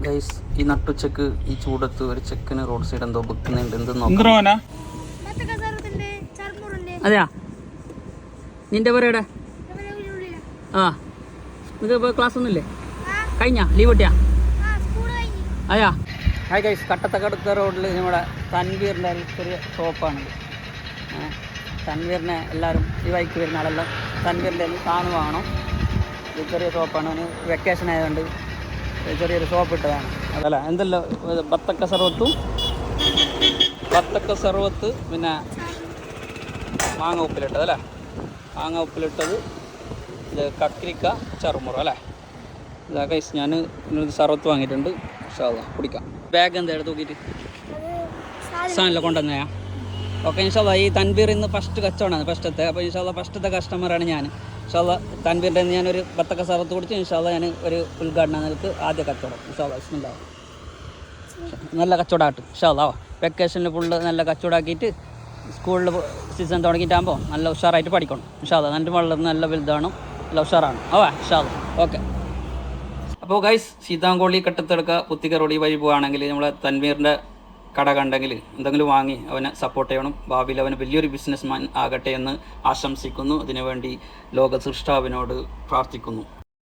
Guys ഈ നട്ടുച്ചക്ക് ഈ ചൂടത്ത് ഒരു ചെക്കന് റോഡ് സൈഡ് എന്തോ വെക്കുന്നുണ്ട്. എന്ത് നോക്കാം. അതെയാ നിന്റെ പേരെവിടെ? ആ നിങ്ങൾക്ക് ഇപ്പോൾ ക്ലാസ് ഒന്നുമില്ലേ? കഴിഞ്ഞാ ലീവ് കിട്ടിയാ? അതെയാ. ഹായ് ഗൈസ്, കട്ടത്തക്കടുത്ത റോഡിൽ നമ്മുടെ തൻവീറിൻ്റെ ഒരു ചെറിയ ഷോപ്പാണിത്. തൻവീറിനെ എല്ലാവരും ഈ വൈക്ക് വരുന്ന ആളെല്ലാം തൻവീറിൻ്റെ സാധനം വാങ്ങണം. ഇത് ചെറിയ ഷോപ്പാണ്. അവന് വെക്കേഷൻ ആയതുകൊണ്ട് ചെറിയൊരു ഷോപ്പ് ഇട്ടതാണ്. അതല്ല എന്തല്ലോ ബത്തക്ക സർവത്ത് പിന്നെ മാങ്ങ ഉപ്പിലിട്ടത് അല്ലേ? മാങ്ങ ഉപ്പിലിട്ടത്, ഇത് കക്കരിക്ക ചറുമുറ അല്ലേ? ഇതാ ഗൈസ്, ഞാൻ ഇന്നൊരു സർവത്ത് വാങ്ങിയിട്ടുണ്ട്. ഇൻഷാല്ലാ കുടിക്കാം. ബാഗ് എന്താ എടുത്ത് നോക്കിയിട്ട് സാധനമല്ല കൊണ്ടുവന്നയാ? ഓക്കെ ഇൻഷാല്ലാ. ഈ തൻവീർ ഇന്ന് ഫസ്റ്റ് കച്ചവടമാണ്, ഫസ്റ്റത്തെ. അപ്പോൾ ഇൻഷാല്ലാ ഫസ്റ്റത്തെ കസ്റ്റമറാണ് ഞാൻ. ഇൻഷാല്ലാ തൻവീറിൻ്റെ ഞാൻ ഒരു ബത്തക്ക സർവത്ത് കുടിച്ച് ഇൻഷാല്ലാ ഞാൻ ഒരു ഉദ്ഘാടനം നിലക്ക് ആദ്യ കച്ചവടം ഇൻഷാല്ലാ. ബിസ്മില്ലാഹ്. നല്ല കച്ചവടമായിട്ട് ഇൻഷാല്ലാ. വെക്കേഷനിൽ ഫുള്ള് നല്ല കച്ചവടമാക്കിയിട്ട് സ്കൂളിൽ സീസൺ തുടങ്ങിയിട്ടാകുമ്പോൾ നല്ല ഉഷാറായിട്ട് പഠിക്കണം ഇൻഷാല്ലാ. എൻ്റെ വളർന്ന് നല്ല വലുതാണ്, നല്ല ഉഷാറാണ്. ഇൻഷാല്ലാ. ഓക്കെ. അപ്പോൾ ഗൈസ്, സീതാങ്കോളി കട്ടത്തെടുക്ക പുത്തിക്കറോളി വഴി പോവുകയാണെങ്കിൽ നമ്മളെ തൻവീറിൻ്റെ കട കണ്ടെങ്കിൽ എന്തെങ്കിലും വാങ്ങി അവനെ സപ്പോർട്ട് ചെയ്യണം. ഭാവിയിൽ അവന് വലിയൊരു ബിസിനസ്മാൻ ആകട്ടെ എന്ന് ആശംസിക്കുന്നു. അതിനുവേണ്ടി ലോക സൃഷ്ടാവിനോട് പ്രാർത്ഥിക്കുന്നു.